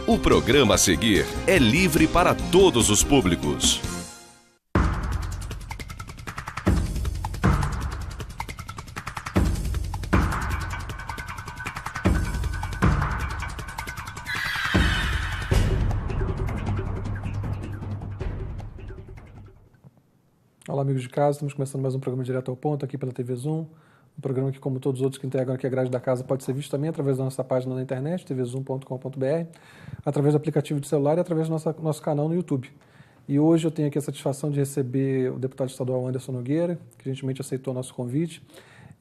O programa a seguir é livre para todos os públicos. Olá, amigos de casa, estamos começando mais um programa Direto ao Ponto aqui pela TV Zoom. Um programa que, como todos os outros que integram aqui a grade da casa, pode ser visto também através da nossa página na internet, tvzoom.com.br, através do aplicativo de celular e através do nosso canal no YouTube. E hoje eu tenho aqui a satisfação de receber o deputado estadual Anderson Nogueira, que gentilmente aceitou o nosso convite.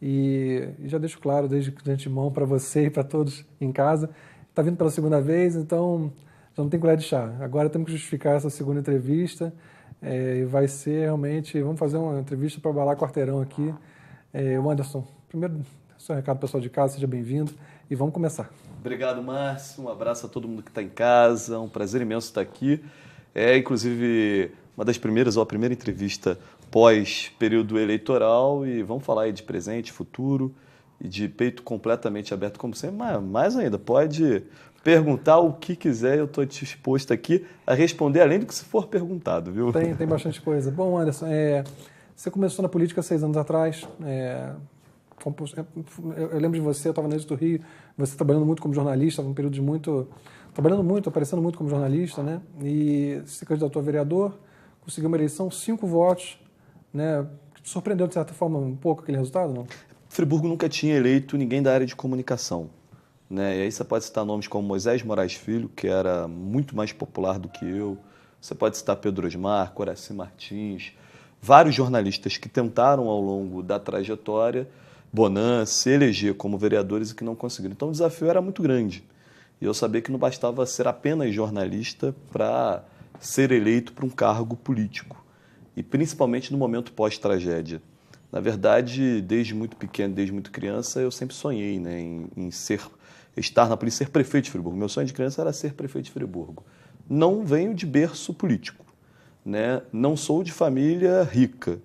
E já deixo claro, desde de antemão, para você e para todos em casa, está vindo pela segunda vez, então já não tem colher de chá. Agora temos que justificar essa segunda entrevista. E vai ser realmente, vamos fazer uma entrevista para balar quarteirão aqui. Anderson, primeiro, seu recado pessoal de casa, seja bem-vindo e vamos começar. Obrigado, Márcio, um abraço a todo mundo que está em casa, um prazer imenso estar aqui. Inclusive, uma das primeiras, ou a primeira entrevista pós-período eleitoral, e vamos falar aí de presente, futuro e de peito completamente aberto, como sempre, mas mais ainda, pode perguntar o que quiser, eu estou disposto aqui a responder, além do que se for perguntado, viu? Tem bastante coisa. Bom, Anderson, você começou na política 6 anos atrás, eu lembro de você, eu estava no Êxito do Rio, você trabalhando muito como jornalista, num período de aparecendo muito como jornalista, né? E se candidatou a vereador, conseguiu uma eleição, 5 votos, né? Te surpreendeu, de certa forma, um pouco aquele resultado, não? Friburgo nunca tinha eleito ninguém da área de comunicação, né? E aí você pode citar nomes como Moisés Moraes Filho, que era muito mais popular do que eu, você pode citar Pedro Osmar, Coraci Martins, vários jornalistas que tentaram ao longo da trajetória, Bonan, se eleger como vereadores e que não conseguiram. Então o desafio era muito grande. E eu sabia que não bastava ser apenas jornalista para ser eleito para um cargo político. E principalmente no momento pós-tragédia. Na verdade, desde muito pequeno, desde muito criança, eu sempre sonhei, né, em estar na polícia, ser prefeito de Friburgo. Meu sonho de criança era ser prefeito de Friburgo. Não venho de berço político, né? Não sou de família rica,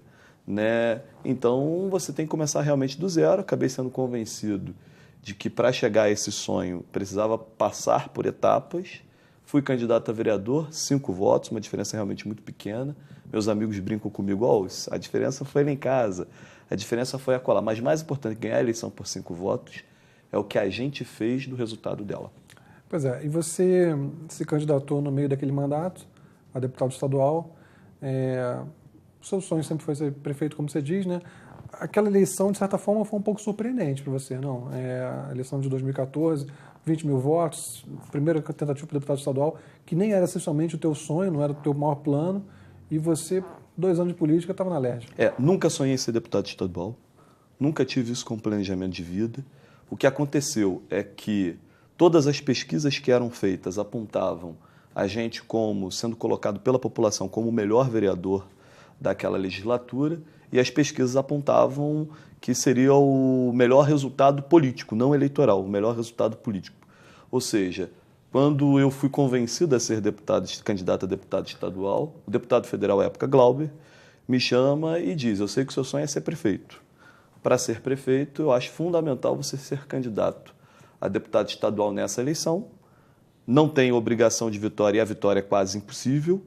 né? Então você tem que começar realmente do zero. Acabei sendo convencido de que para chegar a esse sonho precisava passar por etapas. Fui candidato a vereador, 5 votos, uma diferença realmente muito pequena. Meus amigos brincam comigo, a diferença foi lá em casa, a diferença foi acolá. Mas mais importante que ganhar a eleição por 5 votos é o que a gente fez do resultado dela. Pois é, e você se candidatou no meio daquele mandato a deputado estadual. O seu sonho sempre foi ser prefeito, como você diz, né? Aquela eleição, de certa forma, foi um pouco surpreendente para você, não? A eleição de 2014, 20 mil votos, primeira tentativa para deputado estadual, que nem era essencialmente o teu sonho, não era o teu maior plano, e você, 2 anos de política, estava na LERJ. Nunca sonhei em ser deputado estadual, nunca tive isso como planejamento de vida. O que aconteceu é que todas as pesquisas que eram feitas apontavam a gente como sendo colocado pela população como o melhor vereador daquela legislatura, e as pesquisas apontavam que seria o melhor resultado político, não eleitoral, o melhor resultado político. Ou seja, quando eu fui convencido a ser candidato a deputado estadual, o deputado federal à época, Glauber, me chama e diz: eu sei que o seu sonho é ser prefeito. Para ser prefeito, eu acho fundamental você ser candidato a deputado estadual nessa eleição. Não tem obrigação de vitória e a vitória é quase impossível.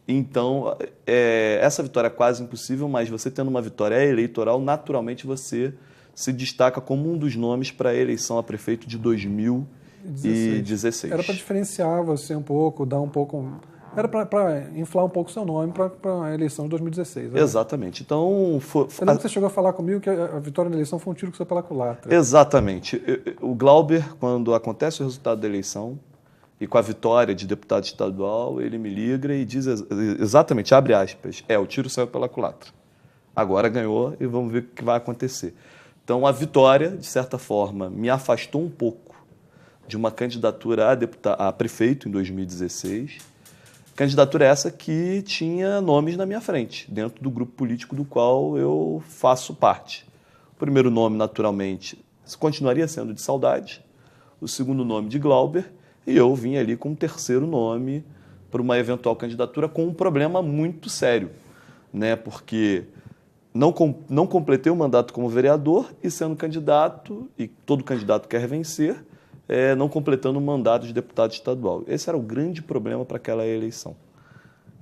Então, essa vitória é quase impossível, mas você tendo uma vitória eleitoral, naturalmente você se destaca como um dos nomes para a eleição a prefeito de 2016. Era para diferenciar você um pouco, dar um pouco... Era para inflar um pouco o seu nome para a eleição de 2016. Né? Exatamente. Então, eu lembro que você chegou a falar comigo que a vitória na eleição foi um tiro que saiu pela culatra. Exatamente. O Glauber, quando acontece o resultado da eleição, e com a vitória de deputado estadual, ele me liga e diz exatamente, abre aspas, o tiro saiu pela culatra. Agora ganhou e vamos ver o que vai acontecer. Então, a vitória, de certa forma, me afastou um pouco de uma candidatura a prefeito em 2016. Candidatura essa que tinha nomes na minha frente, dentro do grupo político do qual eu faço parte. O primeiro nome, naturalmente, continuaria sendo de Saudade. O segundo nome de Glauber. E eu vim ali com o terceiro nome para uma eventual candidatura com um problema muito sério, né? Porque não completei o mandato como vereador e sendo candidato, e todo candidato quer vencer, não completando o mandato de deputado estadual. Esse era o grande problema para aquela eleição.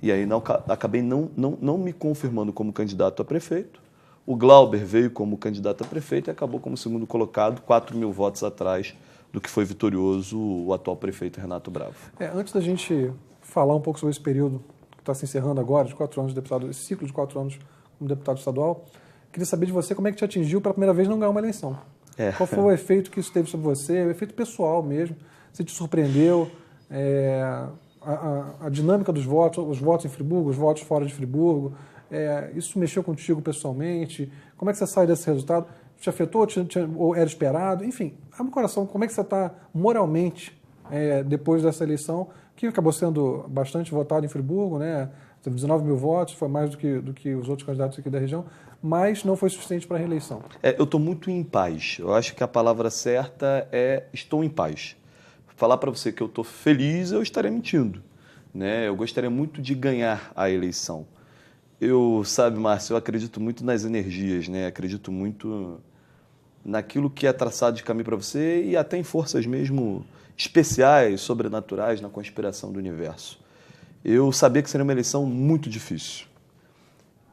E aí acabei não me confirmando como candidato a prefeito. O Glauber veio como candidato a prefeito e acabou como segundo colocado, 4.000 votos atrás do que foi vitorioso o atual prefeito Renato Bravo. Antes da gente falar um pouco sobre esse período que está se encerrando agora, de 4 anos de deputado, esse ciclo de 4 anos como deputado estadual, queria saber de você como é que te atingiu pela primeira vez não ganhar uma eleição. Qual foi o efeito que isso teve sobre você, o efeito pessoal mesmo? Se te surpreendeu? A dinâmica dos votos, os votos em Friburgo, os votos fora de Friburgo, isso mexeu contigo pessoalmente? Como é que você sai desse resultado? Te afetou ou era esperado? Enfim, abre o coração, como é que você está moralmente depois dessa eleição, que acabou sendo bastante votado em Friburgo, né? Teve 19.000 votos, foi mais do que os outros candidatos aqui da região, mas não foi suficiente para a reeleição. Eu estou muito em paz. Eu acho que a palavra certa é estou em paz. Falar para você que eu estou feliz, eu estaria mentindo, né? Eu gostaria muito de ganhar a eleição. Sabe, Márcio, eu acredito muito nas energias, né? Acredito muito naquilo que é traçado de caminho para você e até em forças mesmo especiais, sobrenaturais, na conspiração do universo. Eu sabia que seria uma eleição muito difícil.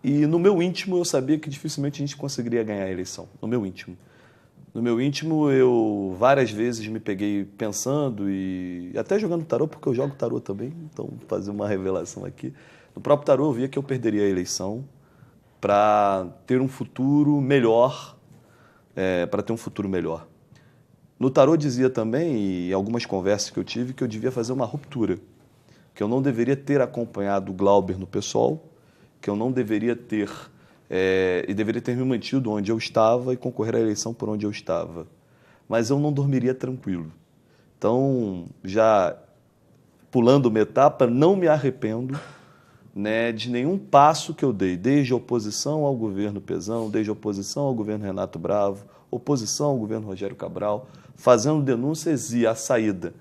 E no meu íntimo eu sabia que dificilmente a gente conseguiria ganhar a eleição, no meu íntimo. No meu íntimo, eu várias vezes me peguei pensando e até jogando tarô, porque eu jogo tarô também, então vou fazer uma revelação aqui. No próprio tarô eu via que eu perderia a eleição para ter um futuro melhor, No tarô dizia também, e em algumas conversas que eu tive, que eu devia fazer uma ruptura, que eu não deveria ter acompanhado o Glauber no PSOL, que eu não deveria ter... e deveria ter me mantido onde eu estava e concorrer à eleição por onde eu estava. Mas eu não dormiria tranquilo. Então, já pulando uma etapa, não me arrependo, né, de nenhum passo que eu dei, desde a oposição ao governo Pezão, desde a oposição ao governo Renato Bravo, oposição ao governo Rogério Cabral, fazendo denúncias e a saída,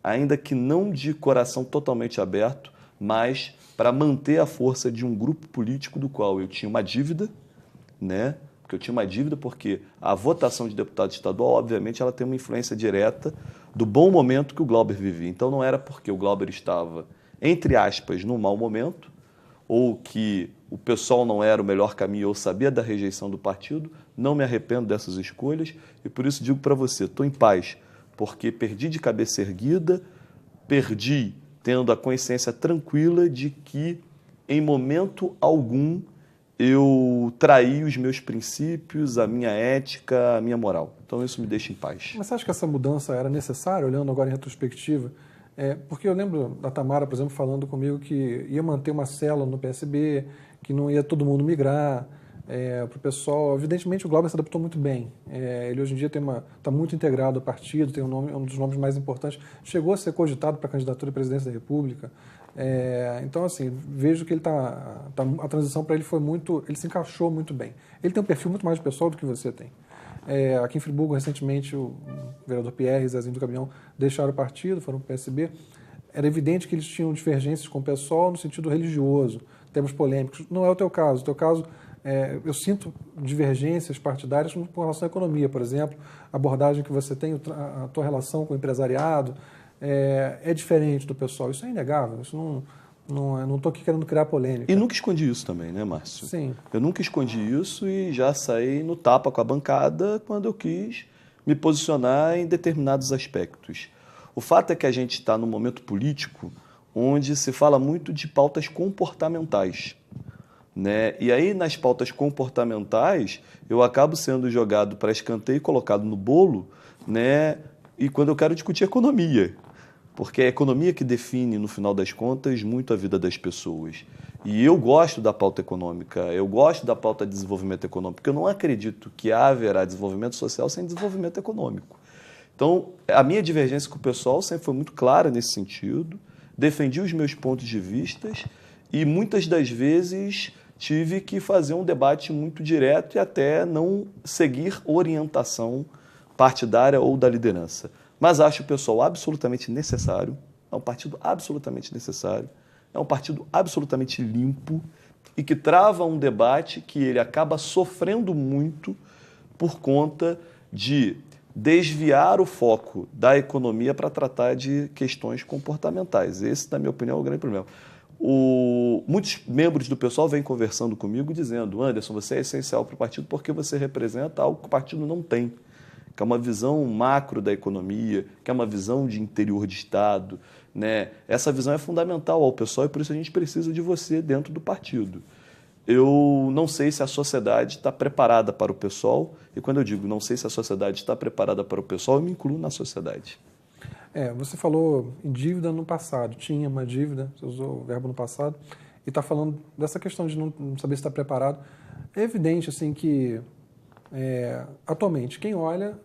ainda que não de coração totalmente aberto, mas para manter a força de um grupo político do qual eu tinha uma dívida, né? Porque eu tinha uma dívida porque a votação de deputado estadual, obviamente, ela tem uma influência direta do bom momento que o Glauber vivia. Então não era porque o Glauber estava, entre aspas, num mau momento, ou que o PSOL não era o melhor caminho, eu sabia da rejeição do partido, não me arrependo dessas escolhas e por isso digo para você, estou em paz, porque perdi de cabeça erguida, perdi tendo a consciência tranquila de que, em momento algum, eu traí os meus princípios, a minha ética, a minha moral. Então, isso me deixa em paz. Mas você acha que essa mudança era necessária, olhando agora em retrospectiva? Porque eu lembro da Tamara, por exemplo, falando comigo que ia manter uma célula no PSB, que não ia todo mundo migrar para o pessoal. Evidentemente, o Glauber se adaptou muito bem. Ele hoje em dia está muito integrado ao partido, tem um dos nomes mais importantes. Chegou a ser cogitado para a candidatura à presidência da República. Então, assim, vejo que a transição para ele foi muito... Ele se encaixou muito bem. Ele tem um perfil muito mais pessoal do que você tem. Aqui em Friburgo, recentemente, o vereador Pierre e Zezinho do Caminhão deixaram o partido, foram para o PSB. Era evidente que eles tinham divergências com o pessoal no sentido religioso, temas polêmicos. Não é o teu caso. O teu caso, eu sinto divergências partidárias com relação à economia, por exemplo, a abordagem que você tem, a tua relação com o empresariado, é diferente do pessoal. Isso é inegável, isso não estou aqui querendo criar polêmica. E nunca escondi isso também, né, Márcio? Sim. Eu nunca escondi isso e já saí no tapa com a bancada quando eu quis me posicionar em determinados aspectos. O fato é que a gente está num momento político onde se fala muito de pautas comportamentais, né? E aí, nas pautas comportamentais, eu acabo sendo jogado para escanteio e colocado no bolo, né? E quando eu quero discutir economia, porque é a economia que define, no final das contas, muito a vida das pessoas. E eu gosto da pauta econômica, eu gosto da pauta de desenvolvimento econômico, porque eu não acredito que haverá desenvolvimento social sem desenvolvimento econômico. Então, a minha divergência com o pessoal sempre foi muito clara nesse sentido, defendi os meus pontos de vista e muitas das vezes tive que fazer um debate muito direto e até não seguir orientação partidária ou da liderança. Mas acho o pessoal absolutamente necessário, é um partido absolutamente necessário. é um partido absolutamente limpo e que trava um debate que ele acaba sofrendo muito por conta de desviar o foco da economia para tratar de questões comportamentais. Esse, na minha opinião, é o grande problema. Muitos membros do pessoal vêm conversando comigo dizendo: Anderson, você é essencial para o partido porque você representa algo que o partido não tem, que é uma visão macro da economia, que é uma visão de interior de Estado, né? Essa visão é fundamental ao pessoal e por isso a gente precisa de você dentro do partido. Eu não sei se a sociedade está preparada para o pessoal, e quando eu digo não sei se a sociedade está preparada para o pessoal, eu me incluo na sociedade. Você falou em dívida no passado, tinha uma dívida, você usou o verbo no passado, e está falando dessa questão de não saber se está preparado. É evidente assim, que, atualmente, quem olha,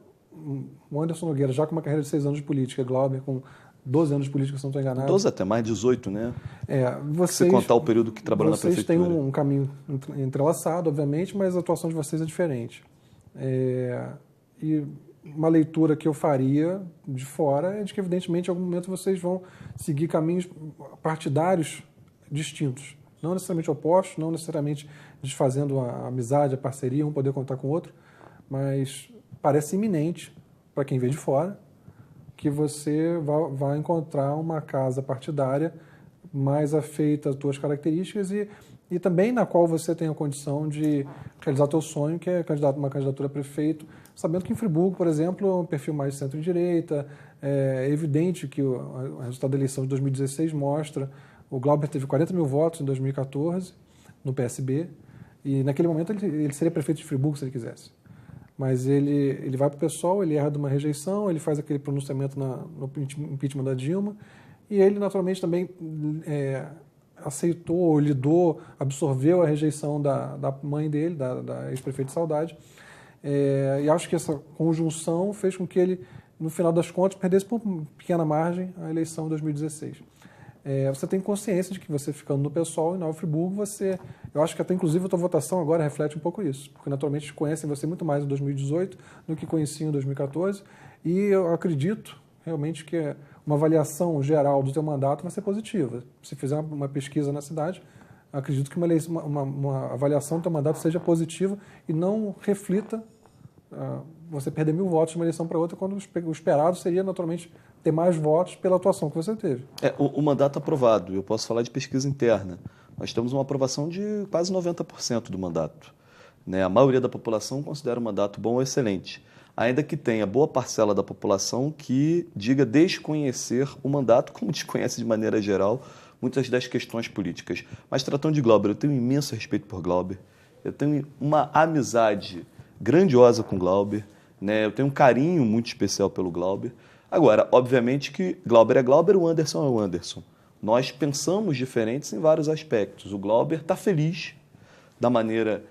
o Anderson Nogueira, já com uma carreira de 6 anos de política, Glauber com 12 anos de política, se não estou enganado. 12 até mais, 18, né? Vocês, se contar o período que trabalhou na prefeitura. Vocês têm um caminho entrelaçado, obviamente, mas a atuação de vocês é diferente. E uma leitura que eu faria de fora é de que, evidentemente, em algum momento vocês vão seguir caminhos partidários distintos. Não necessariamente opostos, não necessariamente desfazendo a amizade, a parceria, um poder contar com o outro, mas parece iminente, para quem vê de fora, que você vai encontrar uma casa partidária mais afeita às suas características e também na qual você tem a condição de realizar o seu sonho, que é uma candidatura a prefeito, sabendo que em Friburgo, por exemplo, é um perfil mais centro-direita. É evidente que o resultado da eleição de 2016 mostra o Glauber teve 40 mil votos em 2014 no PSB e naquele momento ele seria prefeito de Friburgo se ele quisesse. Mas ele vai para o PSOL, ele erra de uma rejeição, ele faz aquele pronunciamento no impeachment da Dilma e ele naturalmente também aceitou, lidou, absorveu a rejeição da mãe dele, da ex-prefeita de Saudade. E acho que essa conjunção fez com que ele, no final das contas, perdesse por pequena margem a eleição de 2016. Você tem consciência de que você ficando no PSOL em Nova Friburgo, eu acho que até inclusive a tua votação agora reflete um pouco isso, porque naturalmente conhecem você muito mais em 2018 do que conheciam em 2014, e eu acredito realmente que uma avaliação geral do teu mandato vai ser positiva. Se fizer uma pesquisa na cidade, acredito que uma avaliação do teu mandato seja positiva e não reflita você perder 1000 votos de uma eleição para outra, quando o esperado seria, naturalmente, ter mais votos pela atuação que você teve. O mandato aprovado, eu posso falar de pesquisa interna. Nós temos uma aprovação de quase 90% do mandato. Né? A maioria da população considera o mandato bom ou excelente, ainda que tenha boa parcela da população que diga desconhecer o mandato, como desconhece de maneira geral muitas das questões políticas. Mas tratando de Glauber, eu tenho um imenso respeito por Glauber, eu tenho uma amizade grandiosa com Glauber, né? Eu tenho um carinho muito especial pelo Glauber. Agora, obviamente que Glauber é Glauber, o Anderson é o Anderson. Nós pensamos diferentes em vários aspectos. O Glauber está feliz da maneira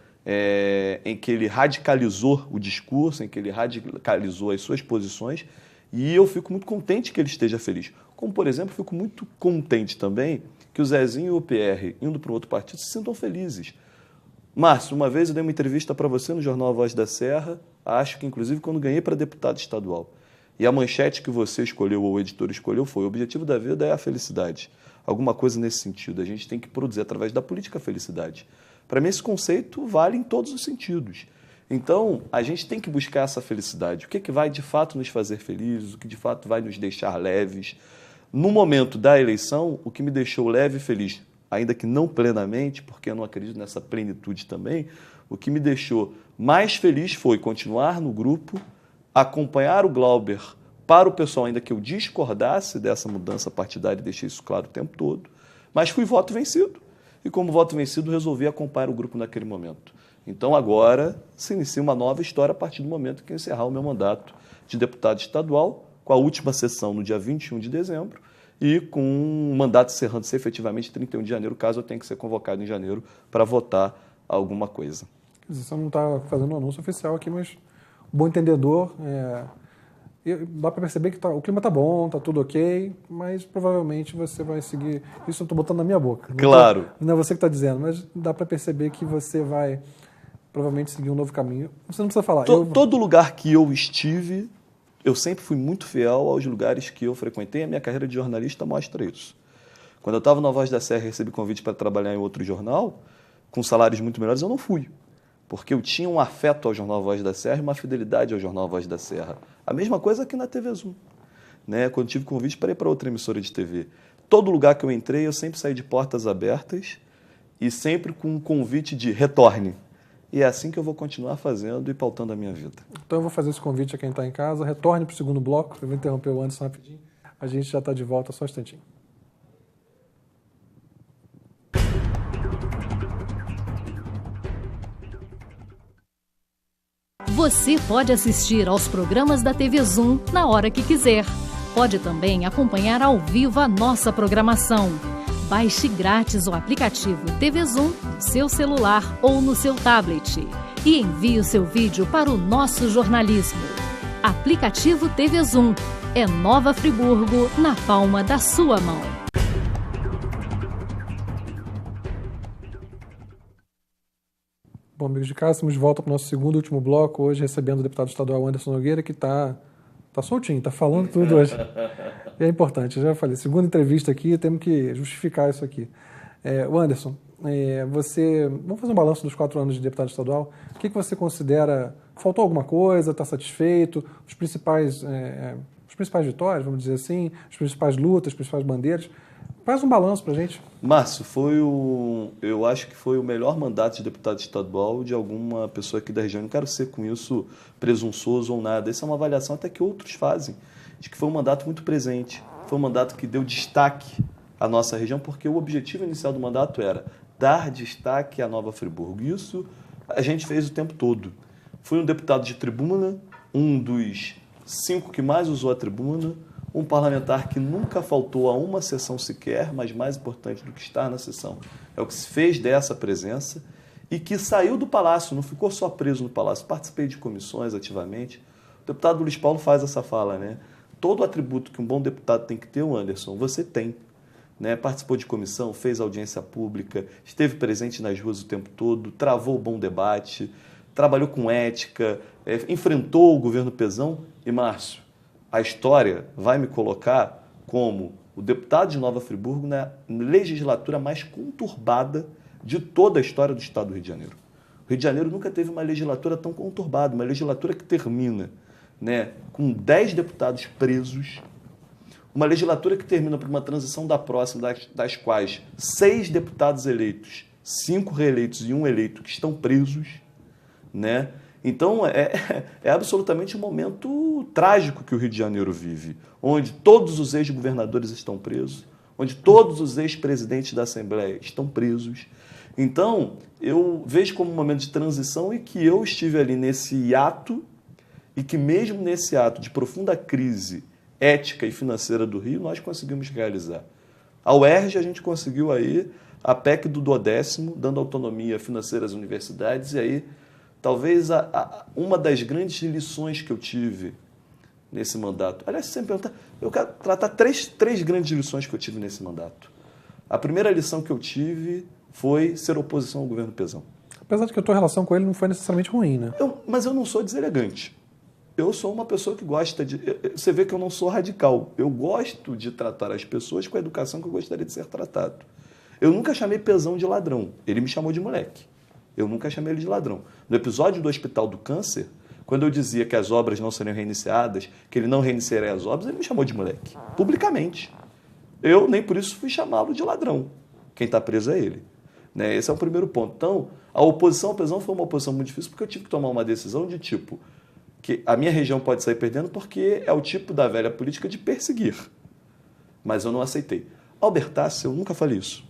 em que ele radicalizou o discurso, em que ele radicalizou as suas posições, e eu fico muito contente que ele esteja feliz. Como, por exemplo, fico muito contente também que o Zezinho e o PR, indo para um outro partido, se sintam felizes. Márcio, uma vez eu dei uma entrevista para você no jornal A Voz da Serra, acho que inclusive quando ganhei para deputado estadual. E a manchete que você escolheu, ou o editor escolheu, foi: o objetivo da vida é a felicidade. Alguma coisa nesse sentido. A gente tem que produzir através da política a felicidade. Para mim, esse conceito vale em todos os sentidos. Então, a gente tem que buscar essa felicidade. O que vai de fato nos fazer felizes, o que de fato vai nos deixar leves. No momento da eleição, o que me deixou leve e feliz, ainda que não plenamente, porque eu não acredito nessa plenitude também, o que me deixou mais feliz foi continuar no grupo, acompanhar o Glauber para o pessoal, ainda que eu discordasse dessa mudança partidária, e deixei isso claro o tempo todo, mas fui voto vencido. E como voto vencido, resolvi acompanhar o grupo naquele momento. Então agora se inicia uma nova história a partir do momento que eu encerrar o meu mandato de deputado estadual, com a última sessão no dia 21 de dezembro, e com um mandato encerrando-se efetivamente 31 de janeiro, caso eu tenha que ser convocado em janeiro para votar alguma coisa. Você não está fazendo um anúncio oficial aqui, mas bom entendedor, dá para perceber que o clima está bom, está tudo ok, mas provavelmente você vai seguir... Isso eu estou botando na minha boca. Claro. Não é você que está dizendo, mas dá para perceber que você vai provavelmente seguir um novo caminho. Você não precisa falar. Todo lugar que eu estive, eu sempre fui muito fiel aos lugares que eu frequentei. A minha carreira de jornalista mostra isso. Quando eu estava na Voz da Serra e recebi convite para trabalhar em outro jornal, com salários muito melhores, eu não fui. Porque eu tinha um afeto ao jornal Voz da Serra e uma fidelidade ao jornal Voz da Serra. A mesma coisa aqui na TV Zoom. Né? Quando tive convite para ir para outra emissora de TV. Todo lugar que eu entrei, eu sempre saí de portas abertas e sempre com um convite de retorne. E é assim que eu vou continuar fazendo e pautando a minha vida. Então eu vou fazer esse convite a quem está em casa. Retorne para o segundo bloco. Eu vou interromper o Anderson rapidinho. A gente já está de volta, só um instantinho. Você pode assistir aos programas da TV Zoom na hora que quiser. Pode também acompanhar ao vivo a nossa programação. Baixe grátis o aplicativo TV Zoom no seu celular ou no seu tablet e envie o seu vídeo para o nosso jornalismo. Aplicativo TV Zoom. É Nova Friburgo na palma da sua mão. Bom, amigos de casa, estamos de volta para o nosso segundo e último bloco, hoje recebendo o deputado estadual Anderson Nogueira, que está soltinho, está falando tudo hoje. E é importante, já falei, segunda entrevista aqui, temos que justificar isso aqui. O Anderson, vamos fazer um balanço dos 4 anos de deputado estadual. O que você considera, faltou alguma coisa, está satisfeito? Os principais vitórias, vamos dizer assim, as principais lutas, as principais bandeiras. Faz um balanço para a gente. Márcio, eu acho que foi o melhor mandato de deputado estadual de alguma pessoa aqui da região. Não quero ser com isso presunçoso ou nada. Essa é uma avaliação até que outros fazem. Acho que foi um mandato muito presente. Foi um mandato que deu destaque à nossa região, porque o objetivo inicial do mandato era dar destaque à Nova Friburgo. Isso a gente fez o tempo todo. Fui um deputado de tribuna, um dos 5 que mais usou a tribuna, um parlamentar que nunca faltou a uma sessão sequer, mas mais importante do que estar na sessão é o que se fez dessa presença e que saiu do Palácio, não ficou só preso no Palácio. Participei de comissões ativamente. O deputado Luiz Paulo faz essa fala, né? Todo atributo que um bom deputado tem que ter, o Anderson, você tem. Né? Participou de comissão, fez audiência pública, esteve presente nas ruas o tempo todo, travou o bom debate, trabalhou com ética, enfrentou o governo Pezão. E, Márcio, a história vai me colocar como o deputado de Nova Friburgo na legislatura mais conturbada de toda a história do estado do Rio de Janeiro. O Rio de Janeiro nunca teve uma legislatura tão conturbada, uma legislatura que termina, né, com 10 deputados presos, uma legislatura que termina por uma transição da próxima, das quais 6 deputados eleitos, 5 reeleitos e 1 eleito que estão presos, né? Então, é absolutamente um momento trágico que o Rio de Janeiro vive, onde todos os ex-governadores estão presos, onde todos os ex-presidentes da Assembleia estão presos. Então, eu vejo como um momento de transição e que eu estive ali nesse hiato e que mesmo nesse ato de profunda crise ética e financeira do Rio, nós conseguimos realizar. A UERJ, a gente conseguiu aí a PEC do 12º, dando autonomia financeira às universidades, e aí talvez uma das grandes lições que eu tive nesse mandato. Aliás, se você me perguntar, eu quero tratar três grandes lições que eu tive nesse mandato. A primeira lição que eu tive foi ser oposição ao governo Pezão. Apesar de que a tua relação com ele não foi necessariamente ruim, né? Mas eu não sou deselegante. Eu sou uma pessoa que gosta de... Você vê que eu não sou radical. Eu gosto de tratar as pessoas com a educação que eu gostaria de ser tratado. Eu nunca chamei Pezão de ladrão. Ele me chamou de moleque. Eu nunca chamei ele de ladrão. No episódio do Hospital do Câncer, quando eu dizia que as obras não seriam reiniciadas, que ele não reiniciaria as obras, ele me chamou de moleque, publicamente. Eu nem por isso fui chamá-lo de ladrão. Quem está preso é ele. Né? Esse é o primeiro ponto. Então, a oposição ao Pezão foi uma oposição muito difícil, porque eu tive que tomar uma decisão de tipo, que a minha região pode sair perdendo porque é o tipo da velha política de perseguir. Mas eu não aceitei. Albertassi, eu nunca falei isso.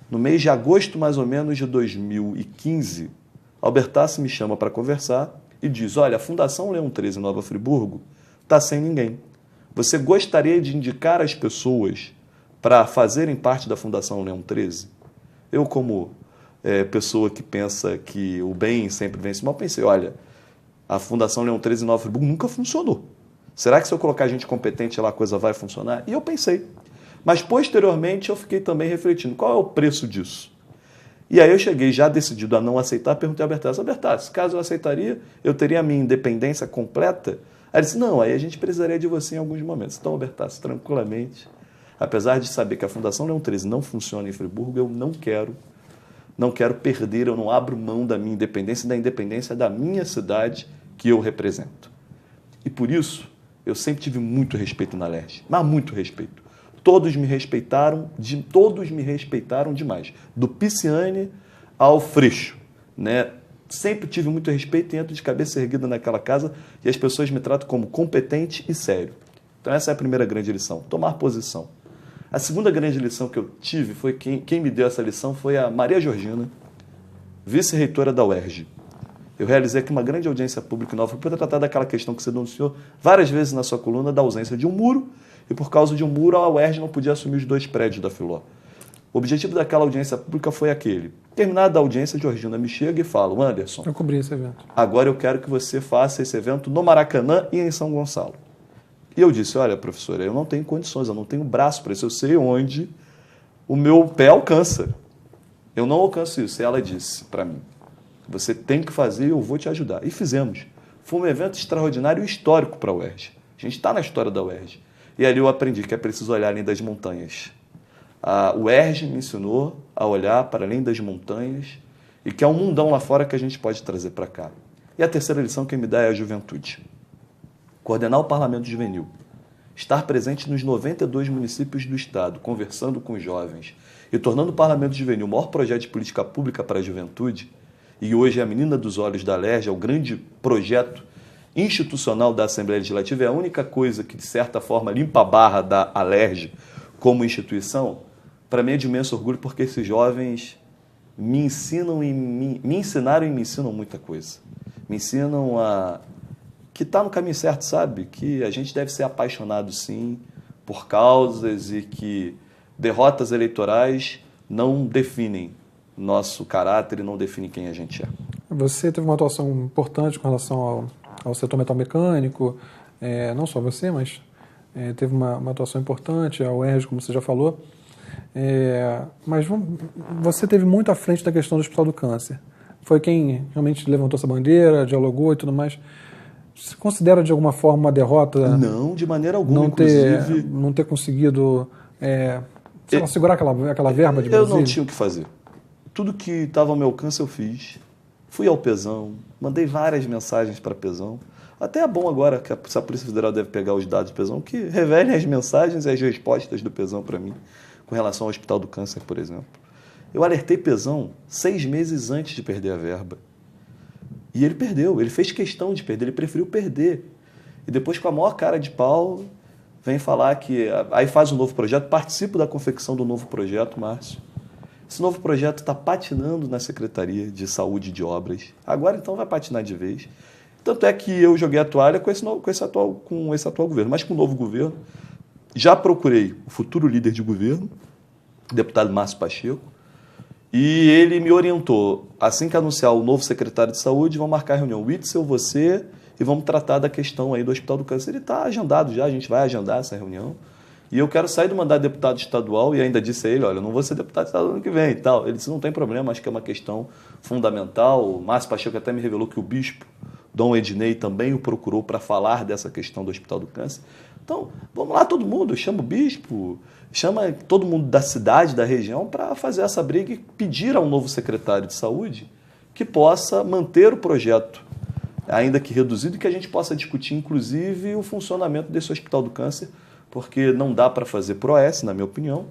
No mês de agosto, mais ou menos, de 2015, Albertassi me chama para conversar e diz, olha, a Fundação Leão 13 em Nova Friburgo está sem ninguém. Você gostaria de indicar as pessoas para fazerem parte da Fundação Leão 13? Eu, como pessoa que pensa que o bem sempre vence mal, pensei, olha, a Fundação Leão 13 em Nova Friburgo nunca funcionou. Será que se eu colocar gente competente lá a coisa vai funcionar? E eu pensei. Mas, posteriormente, eu fiquei também refletindo, qual é o preço disso? E aí eu cheguei já decidido a não aceitar, perguntei a Albertassi, caso eu aceitaria, eu teria a minha independência completa? Aí ele disse, não, aí a gente precisaria de você em alguns momentos. Então, Albertassi, tranquilamente, Apesar de saber que a Fundação Leão 13 não funciona em Friburgo, eu não quero perder, eu não abro mão da minha independência e da independência da minha cidade que eu represento. E por isso, eu sempre tive muito respeito na LERJ, mas muito respeito. Todos me respeitaram demais, do Pisciani ao Freixo, né? Sempre tive muito respeito e entro de cabeça erguida naquela casa e as pessoas me tratam como competente e sério. Então essa é a primeira grande lição, tomar posição. A segunda grande lição que eu tive foi quem me deu essa lição foi a Maria Georgina, vice-reitora da UERJ. Eu realizei aqui uma grande audiência pública em Nova Friburgo para tratar daquela questão que você denunciou várias vezes na sua coluna da ausência de um muro e por causa de um muro a UERJ não podia assumir os 2 prédios da Filó. O objetivo daquela audiência pública foi aquele. Terminada a audiência, Georgina me chega e fala, Anderson, eu cobri esse evento. Agora eu quero que você faça esse evento no Maracanã e em São Gonçalo. E eu disse, olha, professora, eu não tenho condições, eu não tenho braço para isso, eu sei onde o meu pé alcança. Eu não alcanço isso. E ela disse para mim, você tem que fazer e eu vou te ajudar. E fizemos. Foi um evento extraordinário e histórico para a UERJ. A gente está na história da UERJ. E ali eu aprendi que é preciso olhar além das montanhas. A UERJ me ensinou a olhar para além das montanhas e que há um mundão lá fora que a gente pode trazer para cá. E a terceira lição que me dá é a juventude. Coordenar o Parlamento Juvenil, estar presente nos 92 municípios do Estado, conversando com os jovens e tornando o Parlamento Juvenil o maior projeto de política pública para a juventude, e hoje é a menina dos olhos da LERJ, é o grande projeto institucional da Assembleia Legislativa, é a única coisa que, de certa forma, limpa a barra da LERJ como instituição. Para mim é de imenso orgulho porque esses jovens me ensinaram e me ensinam muita coisa. Me ensinam que está no caminho certo, sabe? Que a gente deve ser apaixonado, sim, por causas e que derrotas eleitorais não definem nosso caráter e não definem quem a gente é. Você teve uma atuação importante com relação ao setor metalmecânico, não só você, mas teve uma atuação importante, a UERJ, como você já falou. Mas você teve muito à frente da questão do Hospital do Câncer. Foi quem realmente levantou essa bandeira, dialogou e tudo mais. Você considera de alguma forma uma derrota? Não, de maneira alguma, inclusive. Não ter conseguido segurar aquela verba de Brasília? Eu não tinha o que fazer. Tudo que estava ao meu alcance eu fiz. Fui ao Pesão, mandei várias mensagens para Pesão. Até é bom agora que a Polícia Federal deve pegar os dados do Pesão, que revelem as mensagens e as respostas do Pesão para mim, com relação ao Hospital do Câncer, por exemplo. Eu alertei Pesão 6 meses antes de perder a verba. E ele perdeu, ele fez questão de perder, ele preferiu perder. E depois, com a maior cara de pau, vem falar que... Aí faz um novo projeto, participo da confecção do novo projeto, Márcio. Esse novo projeto está patinando na Secretaria de Saúde e de Obras. Agora, então, vai patinar de vez. Tanto é que eu joguei a toalha com esse atual governo. Mas com o novo governo, já procurei o futuro líder de governo, o deputado Márcio Pacheco, e ele me orientou, assim que anunciar o novo secretário de saúde, vamos marcar a reunião, o Witzel, você, e vamos tratar da questão aí do Hospital do Câncer. Ele está agendado já, a gente vai agendar essa reunião. E eu quero sair do mandato de deputado estadual, e ainda disse a ele, olha, eu não vou ser deputado estadual ano que vem e tal. Ele disse, não tem problema, acho que é uma questão fundamental. O Márcio Pacheco até me revelou que o bispo, Dom Ednei, também o procurou para falar dessa questão do Hospital do Câncer. Então, vamos lá todo mundo, chama o bispo, chama todo mundo da cidade, da região, para fazer essa briga e pedir ao novo secretário de saúde que possa manter o projeto, ainda que reduzido, e que a gente possa discutir, inclusive, o funcionamento desse Hospital do Câncer, porque não dá para fazer por OS, na minha opinião.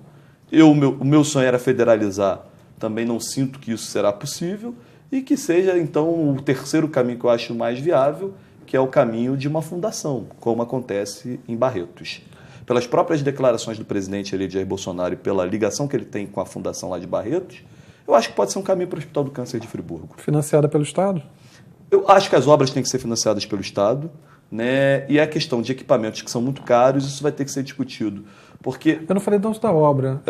O meu sonho era federalizar, também não sinto que isso será possível, e que seja, então, o terceiro caminho que eu acho mais viável, que é o caminho de uma fundação, como acontece em Barretos. Pelas próprias declarações do presidente Jair Bolsonaro e pela ligação que ele tem com a fundação lá de Barretos, eu acho que pode ser um caminho para o Hospital do Câncer de Friburgo. Financiada pelo Estado? Eu acho que as obras têm que ser financiadas pelo Estado, né? E a questão de equipamentos que são muito caros, isso vai ter que ser discutido. Porque eu não falei tanto da obra,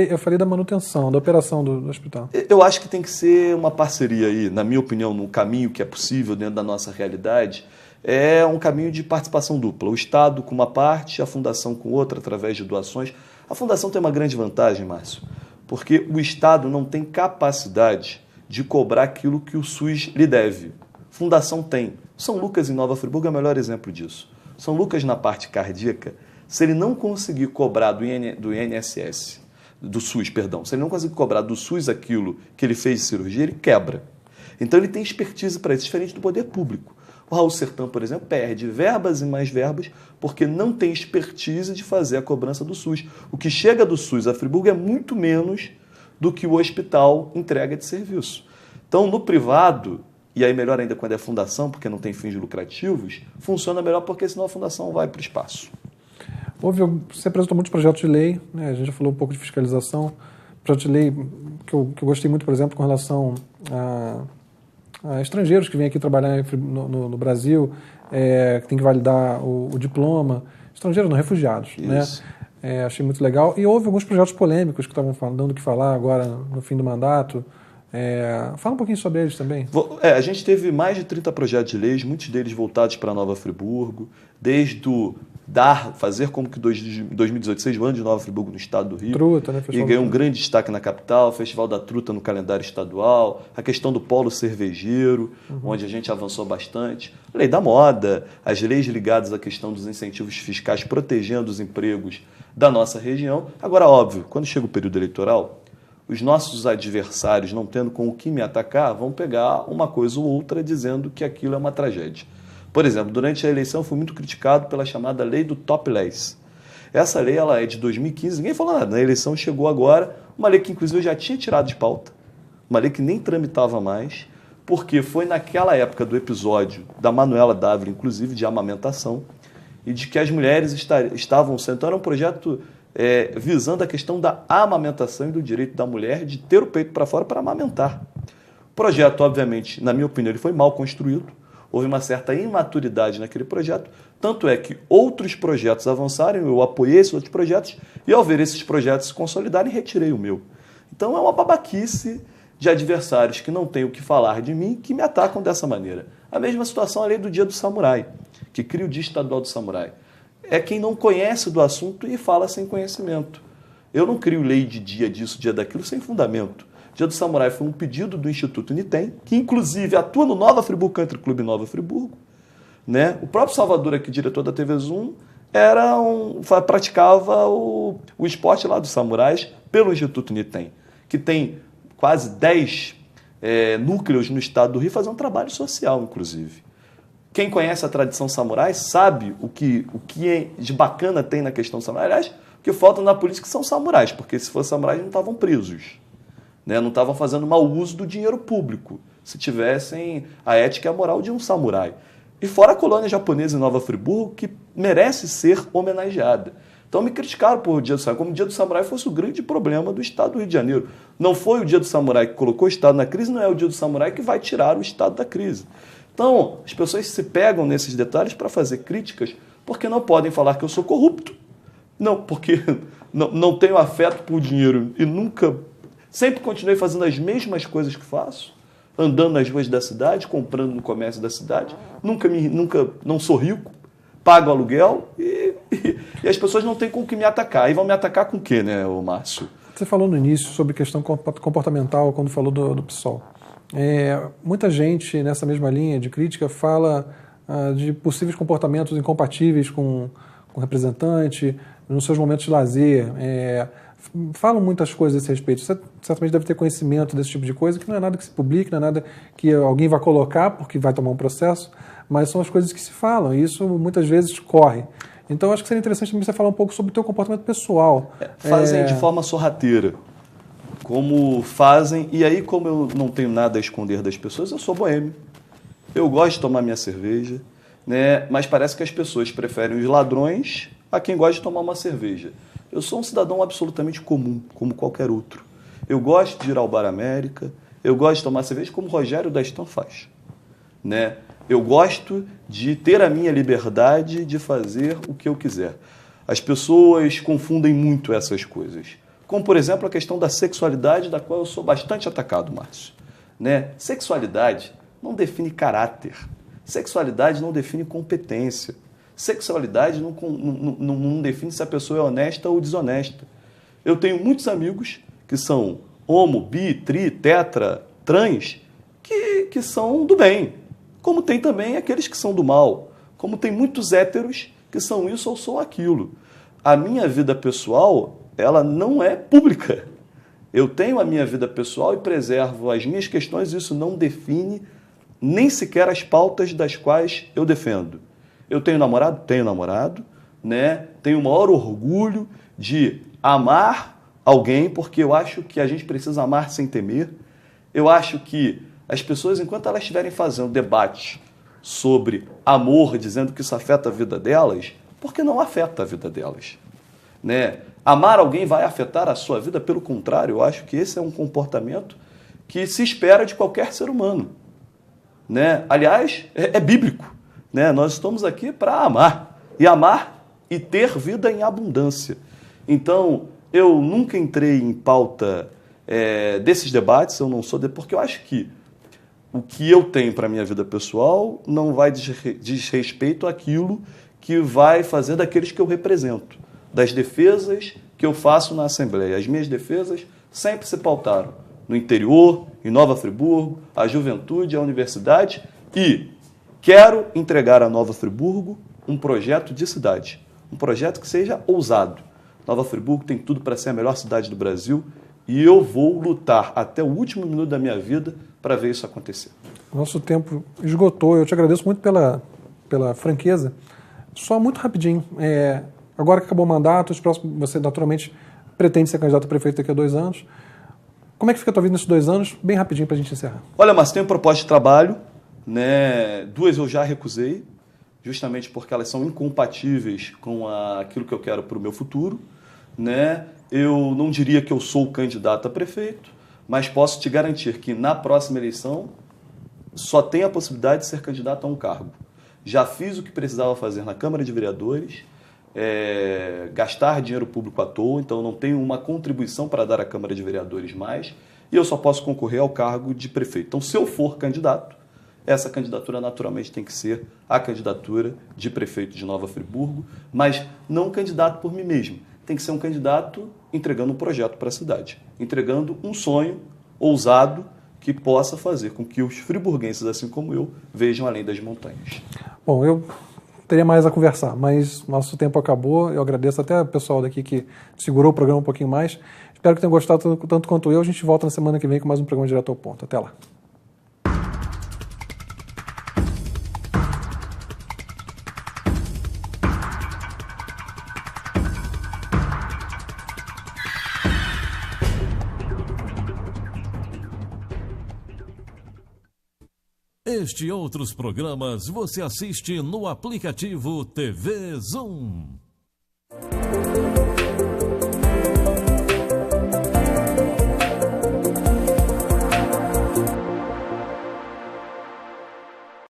eu falei da manutenção, da operação do hospital. Eu acho que tem que ser uma parceria aí, na minha opinião, no caminho que é possível dentro da nossa realidade, é um caminho de participação dupla. O Estado com uma parte, a Fundação com outra, através de doações. A Fundação tem uma grande vantagem, Márcio, porque o Estado não tem capacidade de cobrar aquilo que o SUS lhe deve. Fundação tem. São Lucas, em Nova Friburgo, é o melhor exemplo disso. São Lucas, na parte cardíaca, Se ele não conseguir cobrar do INSS, do SUS, perdão, se ele não conseguir cobrar do SUS aquilo que ele fez de cirurgia, ele quebra. Então ele tem expertise para isso, diferente do poder público. O Raul Sertão, por exemplo, perde verbas e mais verbas porque não tem expertise de fazer a cobrança do SUS. O que chega do SUS a Friburgo é muito menos do que o hospital entrega de serviço. Então, no privado, e aí melhor ainda quando é fundação, porque não tem fins lucrativos, funciona melhor porque senão a fundação vai para o espaço. Você apresentou muitos projetos de lei, né? A gente já falou um pouco de fiscalização. Projeto de lei que eu gostei muito, por exemplo, com relação a estrangeiros que vêm aqui trabalhar no Brasil, que tem que validar o diploma. Estrangeiros não, refugiados. Isso. Né? Achei muito legal. E houve alguns projetos polêmicos que estavam dando o que falar agora no fim do mandato. Fala um pouquinho sobre eles também. A gente teve mais de 30 projetos de leis, muitos deles voltados para Nova Friburgo, desde o fazer como que 2018 seja o ano de Nova Friburgo no estado do Rio. Truta, né? E ganhou um grande destaque na capital, o Festival da Truta no calendário estadual, a questão do polo cervejeiro, onde a gente avançou bastante, a lei da moda, as leis ligadas à questão dos incentivos fiscais protegendo os empregos da nossa região. Agora, óbvio, quando chega o período eleitoral, os nossos adversários, não tendo com o que me atacar, vão pegar uma coisa ou outra dizendo que aquilo é uma tragédia. Por exemplo, durante a eleição fui muito criticado pela chamada lei do topless. Essa lei ela é de 2015, ninguém falou nada. Na eleição chegou agora, uma lei que inclusive eu já tinha tirado de pauta, uma lei que nem tramitava mais, porque foi naquela época do episódio da Manuela Dávila, inclusive de amamentação, e de que as mulheres estavam sendo... Então era um projeto visando a questão da amamentação e do direito da mulher de ter o peito para fora para amamentar. O projeto, obviamente, na minha opinião, ele foi mal construído. Houve uma certa imaturidade naquele projeto, tanto é que outros projetos avançaram, eu apoiei esses outros projetos, e ao ver esses projetos se consolidarem, retirei o meu. Então é uma babaquice de adversários que não têm o que falar de mim, que me atacam dessa maneira. A mesma situação é a lei do Dia do Samurai, que cria o Dia Estadual do Samurai. É quem não conhece do assunto e fala sem conhecimento. Eu não crio lei de dia disso, dia daquilo, sem fundamento. Dia do Samurai foi um pedido do Instituto Nitem, que inclusive atua no Nova Friburgo Country Club Nova Friburgo. Né? O próprio Salvador, aqui, diretor da TV Zoom, praticava o esporte lá dos samurais pelo Instituto Nitem, que tem quase 10 núcleos no estado do Rio, fazendo um trabalho social, inclusive. Quem conhece a tradição samurai sabe o que de bacana tem na questão samurai. Aliás, o que falta na política são samurais, porque se fossem samurais não estavam presos. Né? Não estavam fazendo mau uso do dinheiro público, se tivessem a ética e a moral de um samurai. E fora a colônia japonesa em Nova Friburgo, que merece ser homenageada. Então me criticaram por o Dia do Samurai, como o Dia do Samurai fosse o grande problema do estado do Rio de Janeiro. Não foi o Dia do Samurai que colocou o estado na crise, não é o Dia do Samurai que vai tirar o estado da crise. Então, as pessoas se pegam nesses detalhes para fazer críticas, porque não podem falar que eu sou corrupto. Não, porque não tenho afeto por dinheiro e sempre continuei fazendo as mesmas coisas que faço, andando nas ruas da cidade, comprando no comércio da cidade, não sou rico, pago aluguel e as pessoas não têm com o que me atacar. E vão me atacar com o quê, né, Márcio? Você falou no início sobre questão comportamental, quando falou do PSOL. Muita gente nessa mesma linha de crítica fala de possíveis comportamentos incompatíveis com o representante, nos seus momentos de lazer. Falam muitas coisas a esse respeito. Você certamente deve ter conhecimento desse tipo de coisa, que não é nada que se publique, não é nada que alguém vai colocar porque vai tomar um processo, mas são as coisas que se falam, e isso muitas vezes corre. Então acho que seria interessante também você falar um pouco sobre o teu comportamento pessoal. Fazem de forma sorrateira. Como fazem, e aí como eu não tenho nada a esconder das pessoas, eu sou boêmio. Eu gosto de tomar minha cerveja, né? Mas parece que as pessoas preferem os ladrões a quem gosta de tomar uma cerveja. Eu sou um cidadão absolutamente comum, como qualquer outro. Eu gosto de ir ao Bar América, eu gosto de tomar cerveja como o Rogério da Stan faz. Né? Eu gosto de ter a minha liberdade de fazer o que eu quiser. As pessoas confundem muito essas coisas. Como, por exemplo, a questão da sexualidade, da qual eu sou bastante atacado, Márcio. Né? Sexualidade não define caráter. Sexualidade não define competência. Sexualidade não define se a pessoa é honesta ou desonesta. Eu tenho muitos amigos que são homo, bi, tri, tetra, trans, que são do bem. Como tem também aqueles que são do mal. Como tem muitos héteros que são isso ou são aquilo. a minha vida pessoal, ela não é pública. Eu tenho a minha vida pessoal e preservo as minhas questões, e isso não define nem sequer as pautas das quais eu defendo. Eu tenho namorado? Tenho namorado, né? Tenho o maior orgulho de amar alguém, porque eu acho que a gente precisa amar sem temer. Eu acho que as pessoas, enquanto elas estiverem fazendo debate sobre amor, dizendo que isso afeta a vida delas, porque não afeta a vida delas, né? Amar alguém vai afetar a sua vida? Pelo contrário, eu acho que esse é um comportamento que se espera de qualquer ser humano, né? Aliás, é bíblico, né? Nós estamos aqui para amar e ter vida em abundância. Então, eu nunca entrei em pauta desses debates, eu não sou porque eu acho que o que eu tenho para a minha vida pessoal não vai diz respeito àquilo que vai fazer daqueles que eu represento, das defesas que eu faço na Assembleia. As minhas defesas sempre se pautaram no interior, em Nova Friburgo, a juventude, a universidade, e quero entregar a Nova Friburgo um projeto de cidade, um projeto que seja ousado. Nova Friburgo tem tudo para ser a melhor cidade do Brasil e eu vou lutar até o último minuto da minha vida para ver isso acontecer. Nosso tempo esgotou. Eu te agradeço muito pela franqueza. Só muito rapidinho. Agora que acabou o mandato, você naturalmente pretende ser candidato a prefeito daqui a 2 anos. Como é que fica a tua vida nesses 2 anos? Bem rapidinho para a gente encerrar. Olha, Márcio, tenho proposta de trabalho, né? 2 eu já recusei, justamente porque elas são incompatíveis com aquilo que eu quero para o meu futuro, né? Eu não diria que eu sou candidato a prefeito, mas posso te garantir que na próxima eleição só tem a possibilidade de ser candidato a um cargo. Já fiz o que precisava fazer na Câmara de Vereadores, gastar dinheiro público à toa, então não tenho uma contribuição para dar à Câmara de Vereadores mais, e eu só posso concorrer ao cargo de prefeito. Então, se eu for candidato, essa candidatura naturalmente tem que ser a candidatura de prefeito de Nova Friburgo, mas não candidato por mim mesmo. Tem que ser um candidato entregando um projeto para a cidade, entregando um sonho ousado que possa fazer com que os friburguenses, assim como eu, vejam além das montanhas. Bom, eu teria mais a conversar, mas nosso tempo acabou. Eu agradeço até o pessoal daqui que segurou o programa um pouquinho mais. Espero que tenham gostado tanto quanto eu. A gente volta na semana que vem com mais um programa Direto ao Ponto. Até lá. Este e outros programas você assiste no aplicativo TV Zoom.